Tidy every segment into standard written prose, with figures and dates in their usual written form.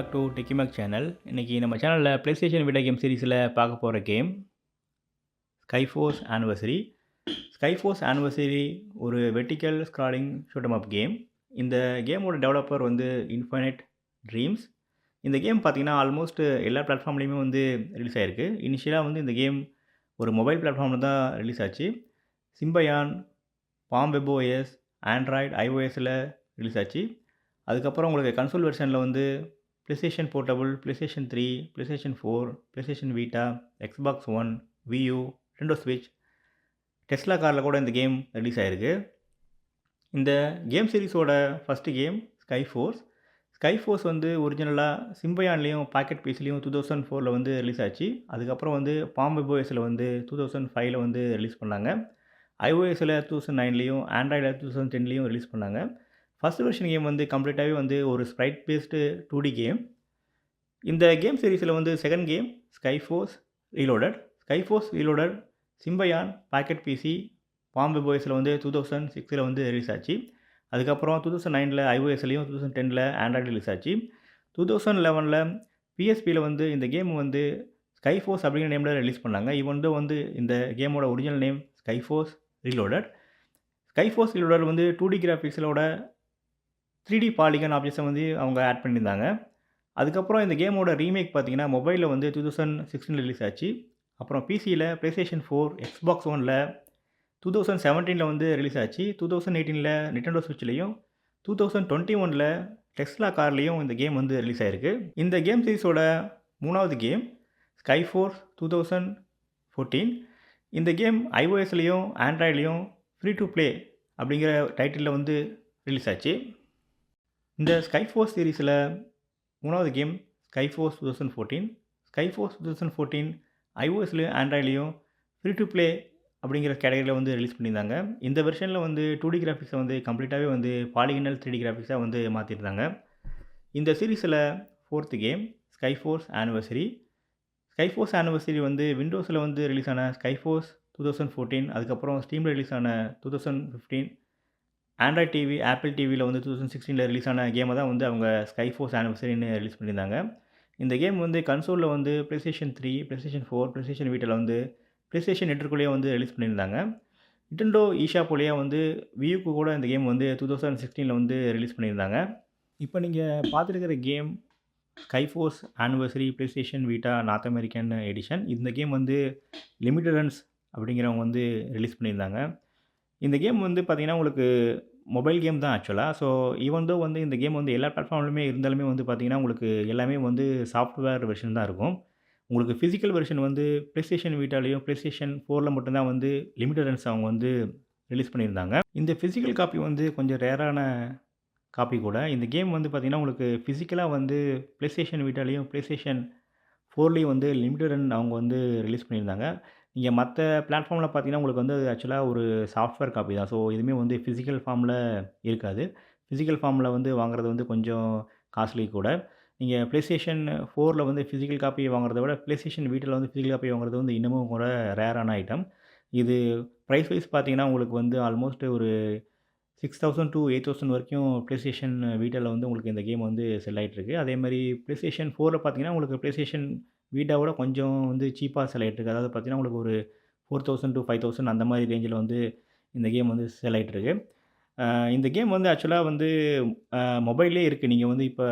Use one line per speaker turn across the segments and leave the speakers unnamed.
Back to டெக்கிமேக் channel. இன்றைக்கி நம்ம சேனலில் ப்ளேஸ்டேஷன் வீடியோ கேம் சீரிஸில் பார்க்க போகிற கேம் ஸ்கைஃபோர்ஸ் ஆனிவர்சரி. ஸ்கைஃபோர்ஸ் ஆனிவர்சரி ஒரு வெர்டிக்கல் ஸ்க்ராலிங் ஷூட்டம் அப் கேம். இந்த கேமோட டெவலப்பர் வந்து இன்ஃபைனைட் ட்ரீம்ஸ். இந்த கேம் பார்த்திங்கன்னா ஆல்மோஸ்ட் எல்லா பிளாட்ஃபார்ம்லேயுமே வந்து ரிலீஸ் ஆகிருக்கு. இனிஷியலாக வந்து இந்த கேம் ஒரு மொபைல் பிளாட்ஃபார்மில் தான் ரிலீஸ் ஆச்சு. சிம்பயான், பாம் வெப்ஓஎஸ், ஆண்ட்ராய்டு, ஐஓஎஸில் ரிலீஸ் ஆச்சு. அதுக்கப்புறம் உங்களுக்கு கன்சோல் வெர்ஷனில் வந்து PlayStation Portable, PlayStation 3, PlayStation 4, PlayStation Vita, Xbox One, Wii U, Nintendo ஸ்விட்ச், டெஸ்லா காரில் கூட இந்த கேம் ரிலீஸ் ஆகிருக்கு. இந்த கேம் சீரிஸோட ஃபஸ்ட்டு கேம் ஸ்கைஃபோர்ஸ். ஸ்கைஃபோர்ஸ் வந்து ஒரிஜினலாக சிம்பயான்லேயும் பாக்கெட் பீஸ்லேயும் 2004 வந்து ரிலீஸ் ஆச்சு. அதுக்கப்புறம் வந்து பாம் வெப்ஓஎஸில் வந்து 2005 வந்து ரிலீஸ் பண்ணாங்க. ஐஓஎஸில் 2009லேயும் ஆண்ட்ராய்டில் 2010லேயும் ரிலீஸ் பண்ணாங்க. ஃபஸ்ட் வெர்ஷன் கேம் வந்து கம்ப்ளீட்டாகவே வந்து ஒரு ஸ்ப்ரைட் பேஸ்டு 2D கேம். இந்த கேம் சீரிஸில் வந்து second game Sky Force reloaded. Sky Force reloaded Symbian, pocket PC, Palm வெப்ஓஎஸில் வந்து 2006 வந்து ரிலீஸ் ஆச்சு. அதுக்கப்புறம் 2009 ஐஓஎஸ்லையும் 2010 ஆண்ட்ராய்டு ரிலீஸ் ஆச்சு. 2011 பிஎஸ்பியில் வந்து இந்த கேம் வந்து ஸ்கைஃபோர்ஸ் அப்படிங்கிற நேமில் ரிலீஸ் பண்ணாங்க. வந்து இந்த கேமோட original name ஸ்கைஃபோர்ஸ் reloaded. Sky Force reloaded வந்து 2D கிராஃபிக்ஸோட 3D பாலிகன் ஆப்ஜெக்ட்ஸை வந்து அவங்க ஆட் பண்ணியிருந்தாங்க. அதுக்கப்புறம் இந்த கேமோட ரீமேக் பார்த்தீங்கன்னா மொபைலில் வந்து 2016 ரிலீஸ் ஆச்சு. அப்புறம் பிசியில் ப்ளேஸ்டேஷன் 4, எக்ஸ்பாக்ஸ் ஒனில் 2017 வந்து ரிலீஸ் ஆச்சு. 2018 நிண்டோ ஸ்விட்ச்லேயும் 2021 டெஸ்லா கார்லேயும் இந்த கேம் வந்து ரிலீஸ் ஆகிருக்கு. இந்த கேம் சீரிஸோட மூணாவது கேம் ஸ்கைஃபோர்ஸ் 2014. இந்த கேம் ஐஓஎஸ்லேயும் ஆண்ட்ராய்ட்லேயும் ஃப்ரீ டு ப்ளே அப்படிங்கிற டைட்டிலில் வந்து ரிலீஸ் ஆச்சு. இந்த ஸ்கைஃபோர்ஸ் சீரிஸில் மூணாவது கேம் ஸ்கைஃபோர்ஸ் 2014. ஸ்கைஃபோர்ஸ் 2014 ஐஓஎஸ்லையும் ஆண்ட்ராய்ட்லேயும் ஃப்ரீ டு ப்ளே அப்படிங்கிற கேட்டகரியில் வந்து ரிலீஸ் பண்ணியிருந்தாங்க. இந்த வெர்ஷனில் வந்து 2D கிராஃபிக்ஸை வந்து கம்ப்ளீட்டாகவே வந்து பாலிகனல் 3D கிராஃபிக்ஸாக வந்து மாற்றிருந்தாங்க. இந்த சீரிஸில் ஃபோர்த்து கேம் ஸ்கைஃபோர்ஸ் ஆனிவர்சரி. ஸ்கைஃபோர்ஸ் ஆனிவர்சரி வந்து விண்டோஸில் வந்து ரிலீஸ் ஆன ஸ்கைஃபோர்ஸ் 2014, அதுக்கப்புறம் ஸ்டீமில் ரிலீஸ் ஆன 2015, ஆண்ட்ராய்ட் டிவி, ஆப்பிள் டிவியில் வந்து 2016 ரிலீஸ் ஆன கேமை தான் வந்து அவங்க ஸ்கைஃபோர்ஸ் ஆனிவர்சரின்னு ரிலீஸ் பண்ணியிருந்தாங்க. இந்த கேம் வந்து கன்சோலில் வந்து ப்ளேஸ்டேஷன் 3, ப்ளேஸ்டேஷன் 4, ப்ளேஸ்டேஷன் வீட்டில் வந்து ப்ளேஸ்டேஷன் நெட்வொர்க்குள்ளேயே வந்து ரிலீஸ் பண்ணியிருந்தாங்க. நிண்டோ ஈஷாப்புலேயே வந்து வியூக்கு கூட இந்த கேம் வந்து 2016 வந்து ரிலீஸ் பண்ணியிருந்தாங்க. இப்போ நீங்கள் பார்த்துருக்கிற கேம் ஸ்கைஃபோர்ஸ் ஆனிவர்சரி ப்ளேஸ்டேஷன் வீட்டா நார்த் அமெரிக்கன் எடிஷன். இந்த கேம் வந்து லிமிட்டட் ரன்ஸ் அப்படிங்கிறவங்க வந்து ரிலீஸ் பண்ணியிருந்தாங்க. இந்த கேம் வந்து பார்த்திங்கன்னா உங்களுக்கு மொபைல் கேம் தான் ஆக்சுவலாக. ஸோ ஈவன் தோ வந்து இந்த கேம் வந்து எல்லா பிளாட்ஃபார்ம்லையுமே இருந்தாலுமே வந்து பார்த்திங்கன்னா உங்களுக்கு எல்லாமே வந்து சாஃப்ட்வேர் வெர்ஷன் தான் இருக்கும். உங்களுக்கு ஃபிசிக்கல் வெர்ஷன் வந்து ப்ளேஸ்டேஷன் வீட்டாலேயும் ப்ளேஸ்டேஷன் 4 மட்டும்தான் வந்து லிமிட்டட் ரன்ஸ் அவங்க வந்து ரிலீஸ் பண்ணியிருந்தாங்க. இந்த ஃபிசிக்கல் காப்பி வந்து கொஞ்சம் ரேரான காப்பி கூட. இந்த கேம் வந்து பார்த்திங்கன்னா உங்களுக்கு ஃபிசிக்கலாக வந்து ப்ளேஸ்டேஷன் வீட்டாலேயும் ப்ளேஸ்டேஷன் 4லேயும் வந்து லிமிட்டட் ரன் அவங்க வந்து ரிலீஸ் பண்ணியிருந்தாங்க. நீங்கள் மற்ற பிளாட்ஃபார்மில் பார்த்தீங்கன்னா உங்களுக்கு வந்து அது ஆக்சுவலாக ஒரு சாஃப்ட்வேர் காப்பி தான். ஸோ இதுவுமே வந்து ஃபிசிக்கல் ஃபார்மில் இருக்காது. ஃபிசிக்கல் ஃபார்மில் வந்து வாங்குறது வந்து கொஞ்சம் காஸ்ட்லி கூட. நீங்கள் ப்ளேஸ்டேஷன் 4ல் வந்து ஃபிசிக்கல் காப்பி வாங்குறத விட ப்ளேஸ்டேஷன் வீட்டில் வந்து ஃபிசிக்கல் காப்பி வாங்குறது வந்து இன்னமும் கூட ரேரான ஐட்டம். இது ப்ரைஸ் வைஸ் பார்த்தீங்கன்னா உங்களுக்கு வந்து ஆல்மோஸ்ட் ஒரு 6000 to 8000 வரைக்கும் ப்ளேஸ்டேஷன் வீட்டில் வந்து உங்களுக்கு இந்த கேம் வந்து செல் ஆகிட்டுருக்கு. அதேமாதிரி ப்ளேஸ்டேஷன் 4ல் பார்த்தீங்கன்னா உங்களுக்கு ப்ளேஸ்டேஷன் வீட்டாவோட கொஞ்சம் வந்து சீப்பாக செல் ஆகிட்டுருக்கு. அதாவது பார்த்தீங்கன்னா உங்களுக்கு ஒரு 4000 to 5000 அந்த மாதிரி ரேஞ்சில் வந்து இந்த கேம் வந்து செல் ஆகிட்டுருக்கு. இந்த கேம் வந்து ஆக்சுவலாக வந்து மொபைல்லே இருக்குது. நீங்கள் வந்து இப்போ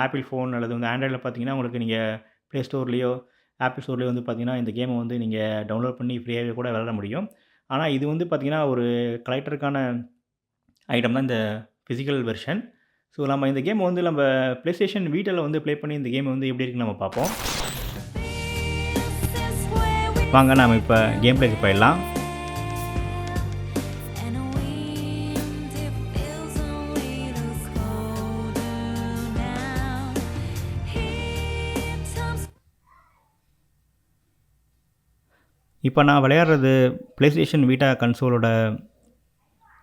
ஆப்பிள் ஃபோன் அல்லது வந்து ஆண்ட்ராய்டில் பார்த்தீங்கன்னா உங்களுக்கு நீங்கள் ப்ளே ஸ்டோர்லேயோ ஆப்பிள் ஸ்டோர்லேயோ வந்து பார்த்தீங்கன்னா இந்த கேமை வந்து நீங்கள் டவுன்லோட் பண்ணி ஃப்ரீயாகவே கூட விளையாட முடியும். ஆனால் இது வந்து பார்த்தீங்கன்னா ஒரு கலெக்டருக்கான ஐட்டம் தான் இந்த ஃபிசிக்கல் வெர்ஷன். ஸோ நம்ம இந்த கேமை வந்து நம்ம ப்ளேஸ்டேஷன் வீட்டில் வந்து ப்ளே பண்ணி இந்த கேமை வந்து எப்படி இருக்குன்னு நம்ம பார்ப்போம். வாங்க நாம் இப்போ கேம் ப்ளேக்கு போயிடலாம். இப்போ நான் விளையாடுறது ப்ளேஸ்டேஷன் வீட்டா கன்சோலோட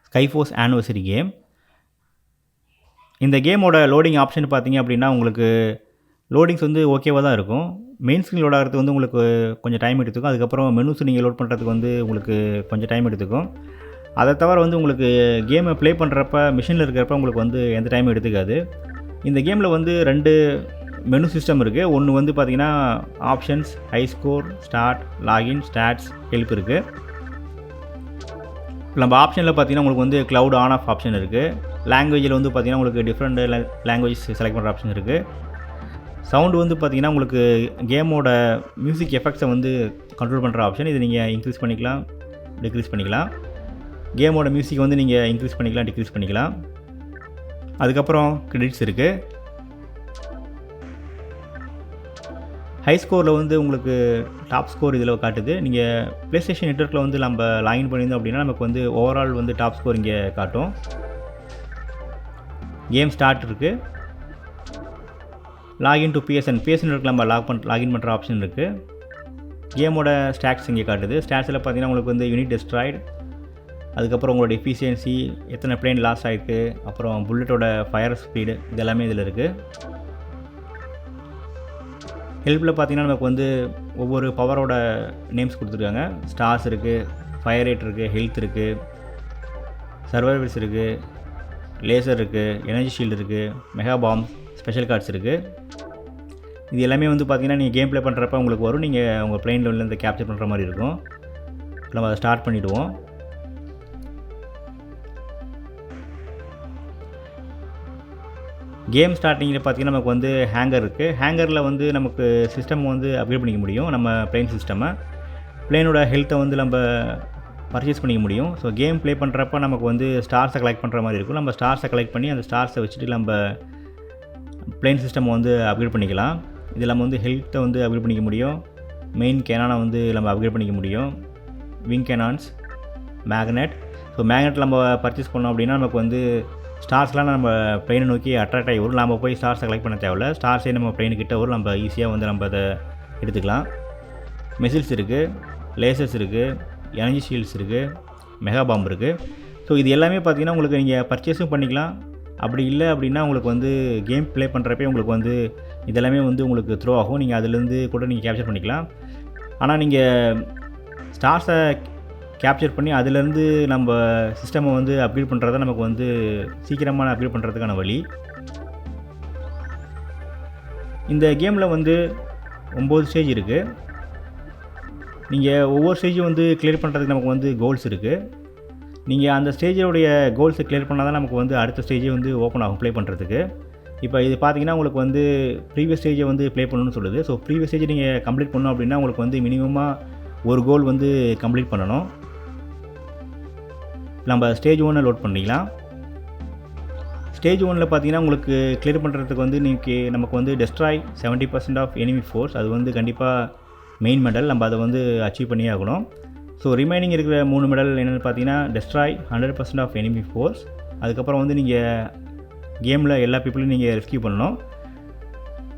ஸ்கைஃபோர்ஸ் ஆனிவர்சரி கேம். இந்த கேமோட லோடிங் ஆப்ஷன் பார்த்தீங்க அப்படின்னா உங்களுக்கு லோடிங்ஸ் வந்து ஓகேவாக தான் இருக்கும். மெயின் ஸ்க்ரீன் லோட் ஆகிறதுக்கு வந்து உங்களுக்கு கொஞ்சம் டைம் எடுத்துக்கும். அதுக்கப்புறம் மெனுஸ் நீங்கள் லோட் பண்ணுறதுக்கு வந்து உங்களுக்கு கொஞ்சம் டைம் எடுத்துக்கும். அதை தவிர வந்து உங்களுக்கு கேமை ப்ளே பண்ணுறப்ப மிஷினில் இருக்கிறப்ப உங்களுக்கு வந்து எந்த டைமும் எடுத்துக்காது. இந்த கேமில் வந்து 2 மெனு சிஸ்டம் இருக்குது. ஒன்று வந்து பார்த்திங்கன்னா options, high score, start, login, stats, help இருக்குது. நம்ம ஆப்ஷனில் பார்த்திங்கன்னா உங்களுக்கு வந்து க்ளவுட் ஆன் ஆஃப் ஆப்ஷன் இருக்குது. லாங்குவேஜில் வந்து பார்த்திங்கன்னா உங்களுக்கு டிஃப்ரெண்ட் லாங்குவேஜ் செலக்ட் பண்ணுற ஆப்ஷன் இருக்குது. சவுண்டு வந்து பார்த்திங்கன்னா உங்களுக்கு கேமோட மியூசிக் எஃபெக்ட்ஸை வந்து கண்ட்ரோல் பண்ணுற ஆப்ஷன். இது நீங்கள் இன்க்ரீஸ் பண்ணிக்கலாம், டிக்ரீஸ் பண்ணிக்கலாம். கேமோட மியூசிக் வந்து நீங்கள் இன்க்ரீஸ் பண்ணிக்கலாம், டிக்ரீஸ் பண்ணிக்கலாம். அதுக்கப்புறம் கிரெடிட்ஸ் இருக்குது. ஹை ஸ்கோரில் வந்து உங்களுக்கு டாப் ஸ்கோர் இதில் காட்டுது. நீங்கள் ப்ளேஸ்டேஷன் நெட்வொர்க்கில் வந்து நம்ம லாகின் பண்ணியிருந்தோம் அப்படின்னா நமக்கு வந்து ஓவரால் வந்து டாப் ஸ்கோர் இங்கே காட்டும். கேம் ஸ்டார்ட் இருக்குது. லாகின் டு பிஎஸ்என் நெட்வொர்க்கில் நம்ம லாகின் பண்ணுற ஆப்ஷன் இருக்குது. கேமோட ஸ்டாட்ஸ் இங்கே காட்டுது. ஸ்டாட்ஸில் பார்த்தீங்கன்னா உங்களுக்கு வந்து யூனிட் டெஸ்ட்ராய்டு, அதுக்கப்புறம் உங்களோட எஃபிஷியன்சி, எத்தனை பிளேன் லாஸ் ஆகிருக்கு, அப்புறம் புல்லட்டோட ஃபயர் ஸ்பீடு, இது எல்லாமே இதில் இருக்குது. ஹெல்ப்பில் பார்த்தீங்கன்னா நமக்கு வந்து ஒவ்வொரு பவரோட நேம்ஸ் கொடுத்துருக்காங்க. ஸ்டார்ஸ் இருக்குது, ஃபயர் ரேட் இருக்குது, ஹெல்த் இருக்குது, சர்வைவல்ஸ் இருக்குது, லேசர் இருக்குது, எனர்ஜி ஷீல்டு இருக்குது, மெகா பாம், ஸ்பெஷல் கார்ட்ஸ் இருக்குது. இது எல்லாமே வந்து பார்த்திங்கன்னா நீங்கள் கேம் ப்ளே பண்ணுறப்ப உங்களுக்கு வரும். நீங்கள் உங்கள் பிளேன் லெவலில் கேப்சர் பண்ணுற மாதிரி இருக்கும். நம்ம அதை ஸ்டார்ட் பண்ணிவிடுவோம். கேம் ஸ்டார்டிங்கில் பார்த்திங்கன்னா நமக்கு வந்து ஹேங்கர் இருக்குது. ஹேங்கரில் வந்து நமக்கு சிஸ்டம் வந்து அப்கிரேட் பண்ணிக்க முடியும். நம்ம பிளேன் சிஸ்டமை, பிளேனோட ஹெல்த்தை வந்து நம்ம பர்ச்சேஸ் பண்ணிக்க முடியும். ஸோ கேம் ப்ளே பண்ணுறப்ப நமக்கு வந்து ஸ்டார்ஸை கலெக்ட் பண்ணுற மாதிரி இருக்கும். நம்ம ஸ்டார்ஸை கலெக்ட் பண்ணி அந்த ஸ்டார்ஸை வச்சுட்டு நம்ம பிளேன் சிஸ்டம் வந்து அப்கிரேட் பண்ணிக்கலாம். இதில் நம்ம வந்து ஹெல்த்தை வந்து அப்கிரேட் பண்ணிக்க முடியும். மெயின் கேனானை வந்து நம்ம அப்கிரேட் பண்ணிக்க முடியும். Wing cannons, magnet. So magnet நம்ம பர்ச்சேஸ் பண்ணோம் அப்படின்னா நமக்கு வந்து ஸ்டார்ஸ்லாம் நம்ம பிளேனை நோக்கி அட்ராக்ட் ஆகி வரும். நம்ம போய் ஸ்டார்ஸை கலெக்ட் பண்ண தேவையில்ல. ஸ்டார்ஸே நம்ம பிளேனுக்கிட்ட வரும். நம்ம ஈஸியாக வந்து நம்ம அதை எடுத்துக்கலாம். மிசில்ஸ் இருக்குது, லேசர்ஸ் இருக்குது, எனர்ஜி ஷீல்ட்ஸ் இருக்குது, மெகா பாம்பு இருக்குது. ஸோ இது எல்லாமே பார்த்திங்கன்னா உங்களுக்கு நீங்கள் பர்ச்சேஸும் பண்ணிக்கலாம். அப்படி இல்லை அப்படின்னா உங்களுக்கு வந்து கேம் ப்ளே பண்ணுறப்பே உங்களுக்கு வந்து இதெல்லாமே வந்து உங்களுக்கு த்ரோ ஆகும். நீங்கள் அதுலேருந்து கூட நீங்கள் கேப்சர் பண்ணிக்கலாம். ஆனால் நீங்கள் ஸ்டார்ஸை கேப்சர் பண்ணி அதுலேருந்து நம்ம சிஸ்டமை வந்து அப்கிரேட் பண்ணுறது தான் நமக்கு வந்து சீக்கிரமான அப்கிரேட் பண்ணுறதுக்கான வழி. இந்த கேமில் வந்து 9 ஸ்டேஜ் இருக்குது. நீங்கள் ஒவ்வொரு ஸ்டேஜும் வந்து கிளியர் பண்ணுறதுக்கு நமக்கு வந்து கோல்ஸ் இருக்குது. நீங்கள் அந்த ஸ்டேஜோடைய கோல்ஸை கிளியர் பண்ணால் தான் நமக்கு வந்து அடுத்த ஸ்டேஜே வந்து ஓப்பன் ஆகும் ப்ளே பண்ணுறதுக்கு. இப்போ இது பார்த்தீங்கன்னா உங்களுக்கு வந்து ப்ரீவியஸ் ஸ்டேஜை வந்து ப்ளே பண்ணணும்னு சொல்லுது. ஸோ ப்ரீவியஸ் ஸ்டேஜை நீங்கள் கம்ப்ளீட் பண்ணணும் அப்படின்னா உங்களுக்கு வந்து மினிமமாக ஒரு கோல் வந்து கம்ப்ளீட் பண்ணணும். நம்ம ஸ்டேஜ் 1 லோட் பண்ணிக்கலாம். ஸ்டேஜ் 1 பார்த்தீங்கன்னா உங்களுக்கு கிளியர் பண்ணுறதுக்கு வந்து நமக்கு வந்து டெஸ்ட்ராய் 70% ஆஃப் எனிமி ஃபோர்ஸ், அது வந்து கண்டிப்பாக மெயின் மெடல். நம்ம அதை வந்து அச்சீவ் பண்ணியே ஆகணும். ஸோ ரிமைனிங் இருக்கிற 3 மெடல் என்னென்னு பார்த்தீங்கன்னா டெஸ்ட்ராய் 100% ஆஃப் எனிமி ஃபோர்ஸ், அதுக்கப்புறம் வந்து நீங்கள் கேமில் எல்லா பீப்புளையும் நீங்கள் ரெஸ்கியூ பண்ணணும்.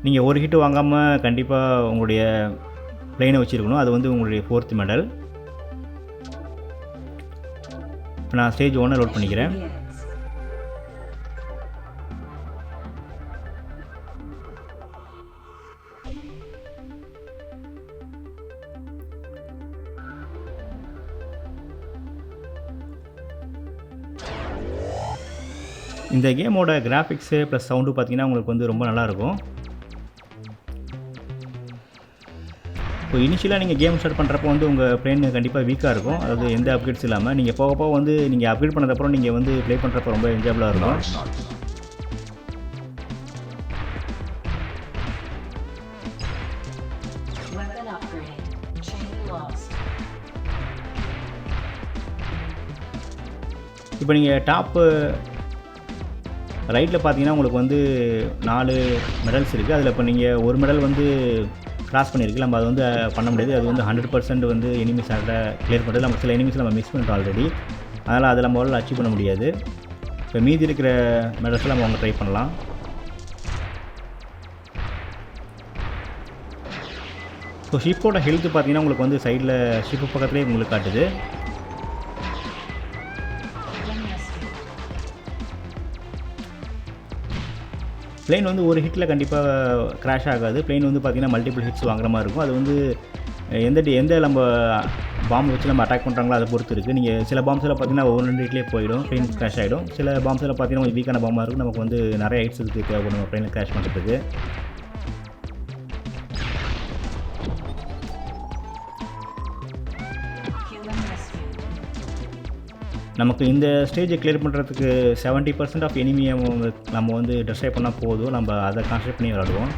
நீங்கள் ஒரு ஹிட்டு வாங்காமல் கண்டிப்பாக உங்களுடைய பிளேனை வச்சுருக்கணும். அது வந்து உங்களுடைய 4th மெடல். இப்போ நான் ஸ்டேஜ் 1 லோட் பண்ணிக்கிறேன். இந்த கேமோட கிராஃபிக்ஸு ப்ளஸ் சவுண்டு பார்த்திங்கன்னா உங்களுக்கு வந்து ரொம்ப நல்லாயிருக்கும். இப்போ இனிஷியலாக நீங்கள் கேம் ஸ்டார்ட் பண்ணுறப்போ வந்து உங்கள் பிளேன் கண்டிப்பாக வீக்காக இருக்கும். அதாவது எந்த அப்கிரேட்ஸ் இல்லாமல் நீங்கள் போக போக வந்து நீங்கள் அப்கிரேட் பண்ணதுக்கப்புறம் நீங்கள் வந்து ப்ளே பண்ணுறப்போ ரொம்ப என்ஜாயபுளாக இருக்கும். இப்போ நீங்கள் டாப்பு ரைட்டில் பார்த்தீங்கன்னா உங்களுக்கு வந்து 4 மெடல்ஸ் இருக்குது. அதில் இப்போ நீங்கள் ஒரு மெடல் வந்து கிராஸ் பண்ணியிருக்கு. நம்ம அதை வந்து பண்ண முடியாது. அது வந்து 100% வந்து எனிமீஸ் கிளியர் பண்ணுறது. நம்ம சில எனிமீஸ் நம்ம மிஸ் பண்ணுறோம் ஆல்ரெடி. அதனால் அதை நம்மளால் அச்சீவ் பண்ண முடியாது. இப்போ மீதி இருக்கிற மெடல்ஸில் நம்ம அவங்க ட்ரை பண்ணலாம். ஸோ ஷிப்போட ஹெல்த்து பார்த்தீங்கன்னா உங்களுக்கு வந்து சைடில் ஷிப்பு பக்கத்துலேயே உங்களுக்கு காட்டுது. பிளேன் வந்து ஒரு ஹிட்டில் கண்டிப்பாக கிராஷ் ஆகாது. பிளேன் வந்து பார்த்திங்கன்னா மல்டிபிள் ஹிட்ஸ் வாங்குற மாதிரி இருக்கும். அது வந்து எந்த நம்ம பாம்பு வச்சு நம்ம அட்டாக் பண்ணுறாங்களோ அதை பொறுத்து இருக்குது. நீங்கள் சில பாம்ஸில் பார்த்தீங்கன்னா ஒவ்வொரு 2 ஹிட்லேயே போயிடும், ப்ளேன் கிராஷ் ஆகிடும். சில பாம்ஸில் பார்த்தீங்கன்னா கொஞ்சம் வீக்கான பாம்பாக இருக்கும், நமக்கு வந்து நிறைய ஹைட்ஸ் இதுக்கு தேவைப்படும் ப்ளேனில் கிராஷ் பண்ணுறதுக்கு. நமக்கு இந்த ஸ்டேஜை கிளியர் பண்ணுறதுக்கு 70% ஆஃப் எனிமியை நம்ம வந்து டெஸ்ட்ராய் பண்ணால் போதும். நம்ம அதை கான்சன்ட்ரேட் பண்ணி விளாடுவோம்.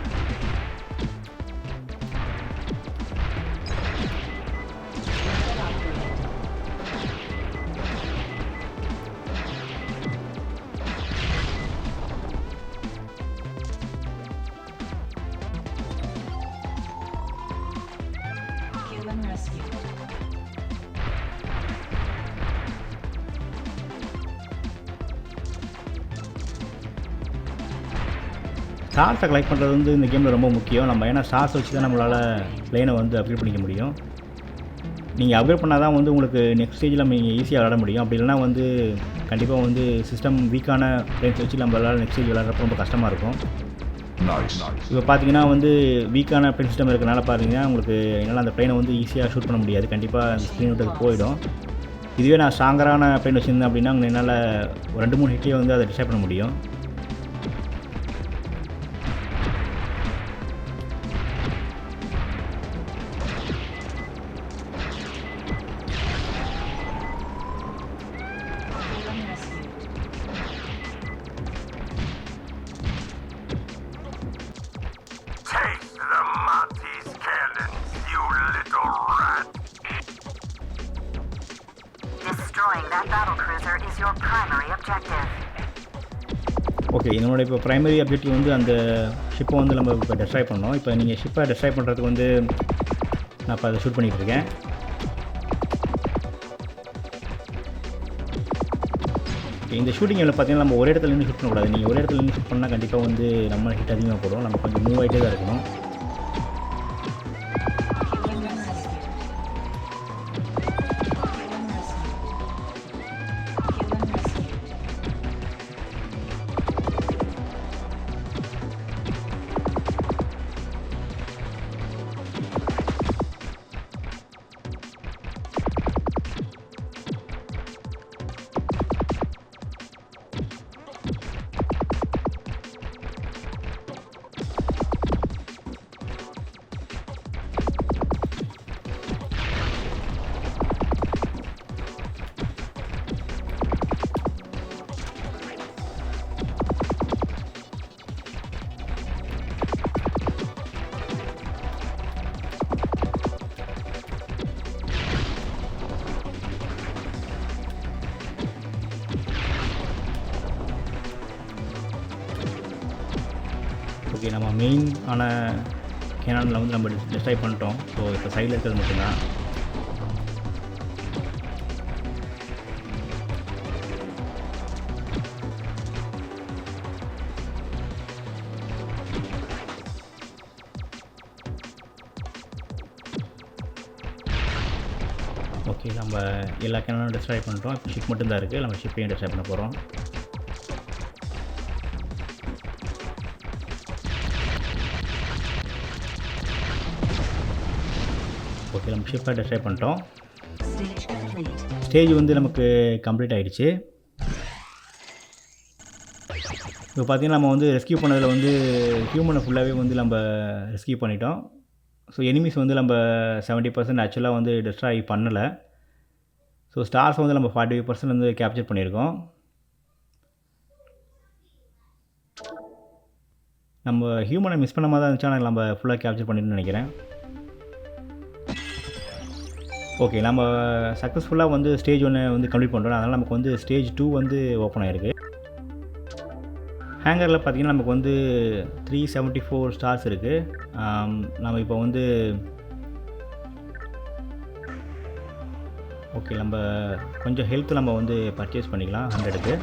ஸ்டார்ஸை கலெக்ட் பண்ணுறது வந்து இந்த கேமில் ரொம்ப முக்கியம். நம்ம ஏன்னா ஸ்டார்ஸ் வச்சு தான் நம்மளால் ப்ளேனை வந்து அப்கிரேட் பண்ணிக்க முடியும். நீங்கள் அப்கிரேட் பண்ணால் தான் வந்து உங்களுக்கு நெக்ஸ்ட் ஸ்டேஜில் நீங்கள் ஈஸியாக விளாட முடியும். அப்படி இல்லைனா வந்து கண்டிப்பாக வந்து சிஸ்டம் வீக்கான ப்ளேன்ஸ் வச்சு நம்மளால் நெக்ஸ்ட் ஸ்டேஜ் விளாட்றப்ப ரொம்ப கஷ்டமாக இருக்கும். இப்போ பார்த்தீங்கன்னா வந்து வீக்கான ப்ளேன் சிஸ்டம் இருக்கிறனால பார்த்தீங்கன்னா உங்களுக்கு என்னால் அந்த ப்ளேனை வந்து ஈஸியாக ஷூட் பண்ண முடியாது. கண்டிப்பாக அந்த ஸ்க்ரீன் விட்டு அது போயிடும். இதுவே நான் ஸ்ட்ராங்கரான ப்ளேன் வச்சுருந்தேன் அப்படின்னா என்னால் 2-3 ஹிட்லேயே வந்து அதை டிஸ்ட்ராய் பண்ண முடியும். ஓகே, என்னோட இப்போ ப்ரைமரி அப்ஜெக்டிவ் வந்து அந்த ஷிப்பை வந்து நம்ம இப்போ டெஸ்ட்ராய் பண்ணோம். இப்போ நீங்கள் ஷிப்பை டெஸ்ட்ராய் பண்ணுறதுக்கு வந்து நான் இப்போ அதை ஷூட் பண்ணிகிட்டு இருக்கேன். இந்த ஷூட்டிங் எல்லாம் பார்த்தீங்கன்னா நம்ம ஒரே இடத்துல நின்று ஷூட் பண்ணக்கூடாது. நீங்கள் ஒரே இடத்துல நின்று ஷூட் பண்ணால் கண்டிப்பாக வந்து நம்ம ஹிட் அதிகமாக போடும். நம்ம கொஞ்சம் மூவ் ஆகிட்டே தான் இருக்கணும். ஓகே, நம்ம மெயின் ஆன கேனானில் வந்து நம்ம டிஸ்ட்ராய் பண்ணிட்டோம். ஸோ இப்போ சைடில் இருக்கிறது மட்டும்தான். ஓகே, நம்ம எல்லா கேனாலும் டிஸ்ட்ராய் பண்ணிட்டோம். இப்போ ஷிப் மட்டும்தான் இருக்குது. நம்ம ஷிப்பையும் டிஸ்ட்ராய் பண்ண போகிறோம். ஓகே, நம்ம ஷிப்பை டிஸ்ட்ராய் பண்ணிட்டோம். ஸ்டேஜ் வந்து நமக்கு கம்ப்ளீட் ஆகிடுச்சு. இப்போ பார்த்திங்கன்னா நம்ம வந்து ரெஸ்கியூ பண்ணதில் வந்து ஹியூமனை ஃபுல்லாகவே வந்து நம்ம ரெஸ்கியூ பண்ணிட்டோம். ஸோ எனிமீஸ் வந்து நம்ம 70% ஆக்சுவலாக வந்து டிஸ்ட்ராய் பண்ணலை. ஸோ ஸ்டார்ஸ் வந்து நம்ம 45% வந்து கேப்சர் பண்ணியிருக்கோம். நம்ம ஹியூமனை மிஸ் பண்ண மாதிரி தான் இருந்துச்சு, ஆனால் நம்ம ஃபுல்லாக கேப்சர் பண்ணிட்டுன்னு நினைக்கிறேன். ஓகே, நம்ம சக்ஸஸ்ஃபுல்லாக வந்து ஸ்டேஜ் 1 வந்து கம்ப்ளீட் பண்ணுறோம். அதனால் நமக்கு வந்து ஸ்டேஜ் 2 வந்து ஓப்பன் ஆகிருக்கு. ஹேங்கரில் பார்த்திங்கன்னா நமக்கு வந்து 374 ஸ்டார்ஸ் இருக்குது. நம்ம இப்போ வந்து ஓகே, நம்ம கொஞ்சம் ஹெல்த் நம்ம வந்து பர்ச்சேஸ் பண்ணிக்கலாம் 100க்கு.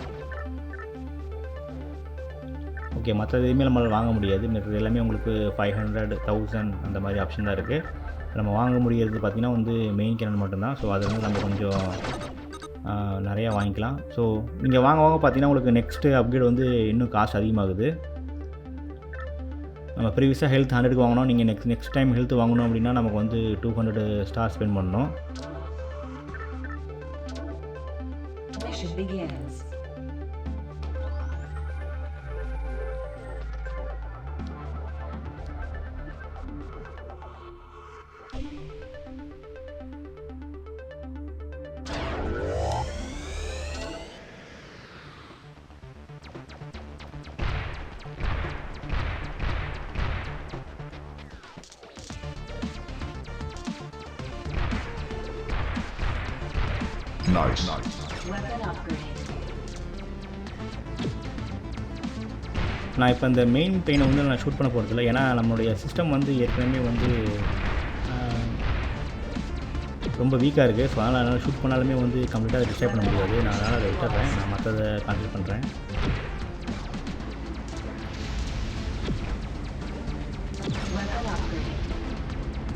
ஓகே, மற்ற எதுவுமே நம்மளால் வாங்க முடியாது. மற்றது எல்லாமே உங்களுக்கு 500, 1000 அந்த மாதிரி ஆப்ஷன் தான் இருக்குது. நம்ம வாங்க முடியறது பார்த்திங்கன்னா வந்து மெயின் கேனன் மட்டும்தான். ஸோ அது வந்து நம்ம கொஞ்சம் நிறையா வாங்கிக்கலாம். ஸோ நீங்கள் வாங்க பார்த்திங்கன்னா உங்களுக்கு நெக்ஸ்ட்டு அப்கிரேட் வந்து இன்னும் காஸ்ட் அதிகமாகுது. நம்ம ப்ரீவியஸாக ஹெல்த் 100க்கு வாங்கினோம். நீங்கள் நெக்ஸ்ட் டைம் ஹெல்த் வாங்கணும் அப்படின்னா நமக்கு வந்து 200 ஸ்டார் ஸ்பெண்ட் பண்ணணும்.
Extraction begins.
Nice.
Weapon upgrade.
நான் இப்போ இந்த மெயின் பெயினை வந்து நான் ஷூட் பண்ண போகிறதில்ல, ஏன்னா நம்மளுடைய சிஸ்டம் வந்து ஏற்கனவே வந்து ரொம்ப வீக்காக இருக்குது. ஸோ அதனால் ஷூட் பண்ணாலுமே வந்து கம்ப்ளீட்டாக டிஸ்ட்ராய் பண்ண முடியாது. நான் அதனால் அதை விட்டுறேன். நான் மற்றதை கான்சன்ட்ரேட் பண்ணுறேன்.
Weapon upgrade.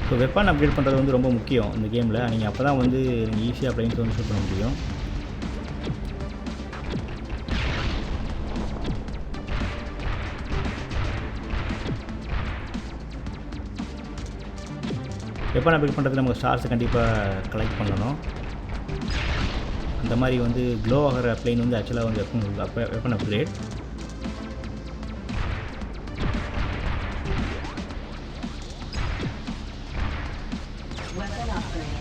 So weapon upgrade பண்ணுறது வந்து ரொம்ப முக்கியம் இந்த கேமில். நீங்கள் அப்போ தான் வந்து நீங்கள் ஈஸியாக பிளைன்ஸ் வந்து ஷூட் பண்ண முடியும். வெப்பன் அப்கிரேட் பண்ணுறது நமக்கு ஸ்டார்ஸை கண்டிப்பாக கலெக்ட் பண்ணணும். அந்த மாதிரி வந்து க்ளோ ஆகிற பிளைன் வந்து ஆக்சுவலாக வந்து வெப்பன் அப்கிரேட்.
Weapon upgrade.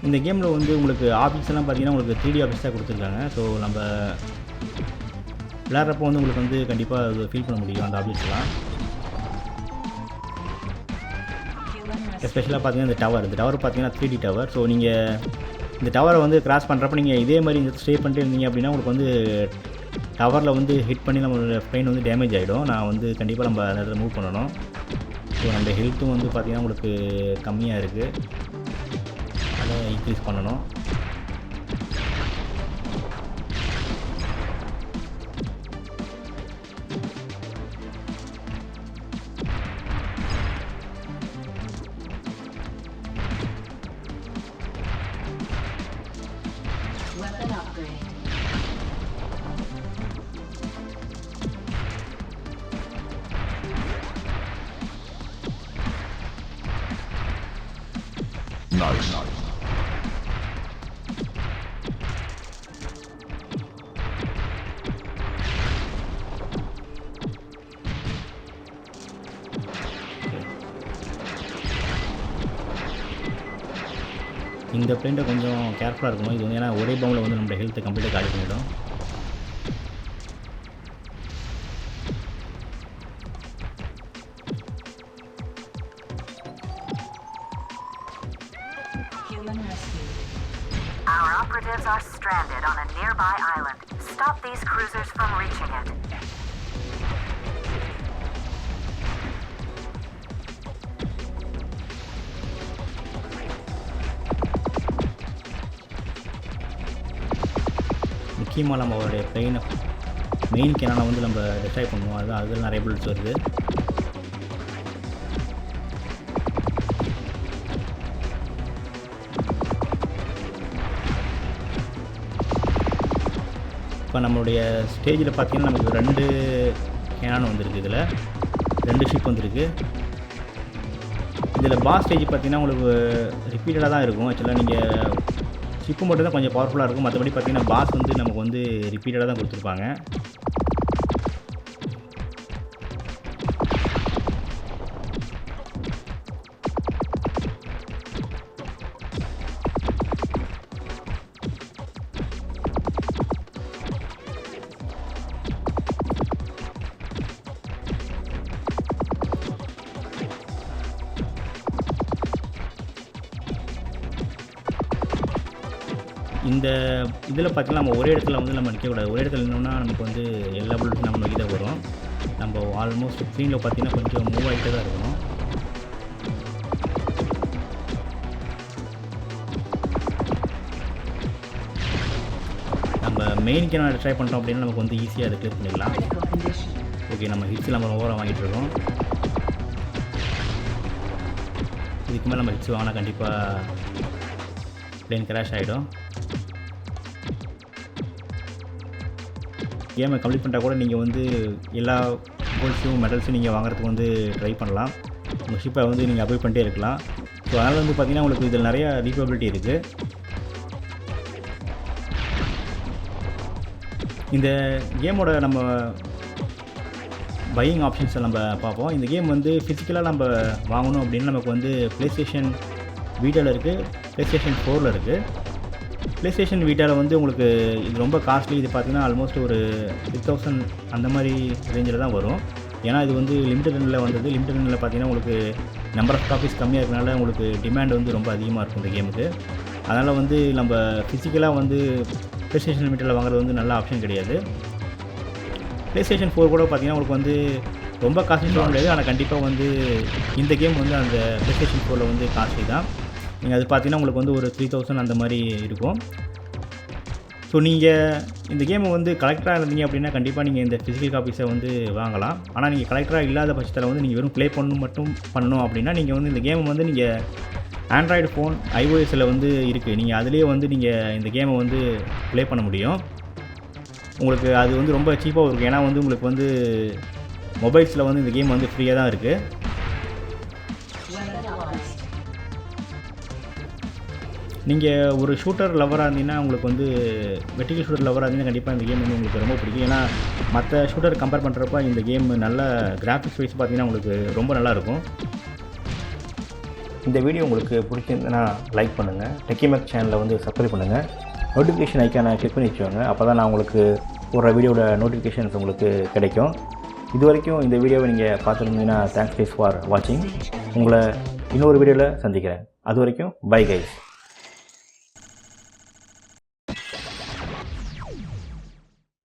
இந்த கேமில் வந்து உங்களுக்கு ஆப்ஜெக்ட்ஸ் எல்லாம் பார்த்தீங்கன்னா உங்களுக்கு 3D ஆப்ஜெக்ட்ஸ் தான் கொடுத்துருக்காங்க. ஸோ நம்ம விளையாடுறப்போ வந்து உங்களுக்கு வந்து கண்டிப்பாக அது ஃபீல் பண்ண முடியும் அந்த ஆப்ஜெக்ட்ஸ்லாம்.
Human rescue.
எஸ்பெஷலாக பார்த்தீங்கன்னா இந்த டவர் பார்த்தீங்கன்னா 3D டவர். ஸோ நீங்கள் இந்த டவரை வந்து கிராஸ் பண்ணுறப்ப நீங்கள் இதே மாதிரி இந்த ஸ்டே பண்ணிட்டு இருந்தீங்க அப்படின்னா உங்களுக்கு வந்து டவரில் வந்து ஹிட் பண்ணி நம்மளோட பிளைன் வந்து டேமேஜ் ஆகிடும். நான் வந்து கண்டிப்பாக நம்ம அந்த இடத்துல மூவ் பண்ணணும். ஸோ நம்ம ஹெல்த்தும் வந்து பார்த்திங்கன்னா உங்களுக்கு கம்மியாக இருக்குது, அதை இன்க்ரீஸ் பண்ணணும்.
Weapon upgrade.
Nice.
இந்த பிளைன்ட்டை கொஞ்சம் கேர்ஃபுல்லாக இருக்கணும். இது வந்து ஏன்னா ஒரே பவுனில் வந்து நம்ம ஹெல்த்தை கம்ப்ளீட்டாக காலி பண்ணிடும்.
Human rescue.
Our operatives are stranded on a nearby island. Stop these cruisers from reaching it.
முக்கியமாக நம்ம அவருடைய மெயின் கேனானை வந்து நம்ம டிஸ்ட்ராய் பண்ணுவோம். அதில் நிறைய புல்லட்ஸ் வருது. இப்போ நம்மளுடைய ஸ்டேஜில் பார்த்தீங்கன்னா நமக்கு 2 கேனான் வந்திருக்கு. இதில் 2 ஷிப் வந்திருக்கு. இதில் பாஸ் ஸ்டேஜ் பார்த்தீங்கன்னா உங்களுக்கு ரிப்பீட்டடாக தான் இருக்கும். ஆக்சுவலாக நீங்கள் ஷிப்பு மட்டும் தான் கொஞ்சம் பவர்ஃபுல்லாக இருக்கும். மற்றபடி பார்த்தீங்கன்னா பாஸ் வந்து நமக்கு வந்து ரிப்பீட்டடாக தான் கொடுத்துருப்பாங்க. இந்த இதில் பார்த்தீங்கன்னா நம்ம ஒரே இடத்துல வந்து நம்ம நிற்கக்கூடாது. ஒரே இடத்துல நின்னோம்னா நமக்கு வந்து எல்லா புல்லட்டும் நம்ம நோக்கி தான் வரும். நம்ம ஆல்மோஸ்ட் ஸ்க்ரீனில் பார்த்தீங்கன்னா கொஞ்சம் மூவ் ஆகிட்டே தான் இருக்கணும். நம்ம மெயின் கேனான் ட்ரை பண்ணுறோம் அப்படின்னா நமக்கு வந்து ஈஸியாக அதை கிளியர் பண்ணிடலாம்.
Critical condition.
ஓகே, நம்ம ஹிட்ஸ் நம்ம ஓவராக வாங்கிட்டு இருக்கோம். இதுக்கு மேலே நம்ம ஹிட்ஸ் வாங்கினா கண்டிப்பாக பிளேன் கிராஷ் ஆகிடும். கேமை கம்ப்ளீட் பண்ணிட்டா கூட நீங்கள் வந்து எல்லா கோல்ஸும் மெடல்ஸும் நீங்கள் வாங்குறதுக்கு வந்து ட்ரை பண்ணலாம். உங்கள் ஷிப்பை வந்து நீங்கள் அப்டேட் பண்ணிட்டே இருக்கலாம். ஸோ அதனால் வந்து பார்த்திங்கன்னா உங்களுக்கு இதில் நிறையா ரீகவபிலிட்டி இருக்குது. இந்த கேமோட நம்ம பையிங் ஆப்ஷன்ஸை நம்ம பார்ப்போம். இந்த கேம் வந்து ஃபிசிக்கலாக நம்ம வாங்கணும் அப்படின்னு நமக்கு வந்து ப்ளேஸ்டேஷன் வீட்டாவில் இருக்குது, ப்ளேஸ்டேஷன் 4ல் இருக்குது. ப்ளேஸ்டேஷன் வீட்டாவில் வந்து உங்களுக்கு இது ரொம்ப காஸ்ட்லி. இது பார்த்திங்கன்னா ஆல்மோஸ்ட் ஒரு 6000 அந்த மாதிரி ரேஞ்சில் தான் வரும். ஏன்னா இது வந்து லிமிட்டட் ரன்னில் வந்தது. லிமிட்டட் ரன்னில் பார்த்திங்கன்னா உங்களுக்கு நம்பர் ஆஃப் காப்பீஸ் கம்மியாக இருக்கனால உங்களுக்கு டிமாண்ட் வந்து ரொம்ப அதிகமாக இருக்கும் இந்த கேமுக்கு. அதனால் வந்து நம்ம ஃபிசிக்கலாக வந்து ப்ளேஸ்டேஷன் லிமிட்டில் வாங்குறது வந்து நல்ல ஆப்ஷன் கிடையாது. ப்ளேஸ்டேஷன் 4 கூட பார்த்திங்கன்னா உங்களுக்கு வந்து ரொம்ப காஸ்ட்லி சொல்ல முடியாது. ஆனால் கண்டிப்பாக வந்து இந்த கேம் வந்து அந்த ப்ளேஸ்டேஷன் 4ல் வந்து காஸ்ட்லி தான். நீங்கள் அது பார்த்தீங்கன்னா உங்களுக்கு வந்து ஒரு 3000 அந்த மாதிரி இருக்கும். ஸோ நீங்கள் இந்த கேமை வந்து கலெக்டராக இருந்தீங்க அப்படின்னா கண்டிப்பாக நீங்கள் இந்த ஃபிசிக்கல் காப்பீஸை வந்து வாங்கலாம். ஆனால் நீங்கள் கலெக்டராக இல்லாத பட்சத்தில் வந்து நீங்கள் வெறும் ப்ளே பண்ணணும் அப்படின்னா நீங்கள் வந்து இந்த கேமை வந்து நீங்கள் ஆண்ட்ராய்டு ஃபோன் iOSல வந்து இருக்குது. நீங்கள் அதிலே வந்து நீங்கள் இந்த கேமை வந்து ப்ளே பண்ண முடியும். உங்களுக்கு அது வந்து ரொம்ப சீப்பாக இருக்கும். ஏன்னா வந்து உங்களுக்கு வந்து மொபைல்ஸில் வந்து இந்த கேம் வந்து ஃப்ரீயாக தான் இருக்குது. நீங்கள் ஒரு ஷூட்டர் லவராக இருந்தீங்கன்னா உங்களுக்கு வந்து வெர்டிகல் ஷூட்டர் லவராக இருந்தீங்கன்னா கண்டிப்பாக இந்த கேம் வந்து உங்களுக்கு ரொம்ப பிடிக்கும். ஏன்னா மற்ற ஷூட்டர் கம்பேர் பண்ணுறப்ப இந்த கேம் நல்ல கிராஃபிக்ஸ் வைஸ் பார்த்தீங்கன்னா உங்களுக்கு ரொம்ப நல்லாயிருக்கும். இந்த வீடியோ உங்களுக்கு பிடிச்சிருந்ததுன்னா லைக் பண்ணுங்கள், டெக்கிமேக் சேனலை வந்து சப்ஸ்கிரைப் பண்ணுங்கள், நோட்டிஃபிகேஷன் ஐக்கானை கிளிக் பண்ணி வச்சுக்கோங்க. அப்போ தான் நான் உங்களுக்கு ஒரு வீடியோட நோட்டிஃபிகேஷன்ஸ் உங்களுக்கு கிடைக்கும். இது வரைக்கும் இந்த வீடியோவை நீங்கள் பார்த்துருந்தீங்கன்னா தேங்க்ஸ் ஃபார் வாட்சிங். உங்களை இன்னொரு வீடியோவில் சந்திக்கிறேன். அது வரைக்கும் பை கைஸ்.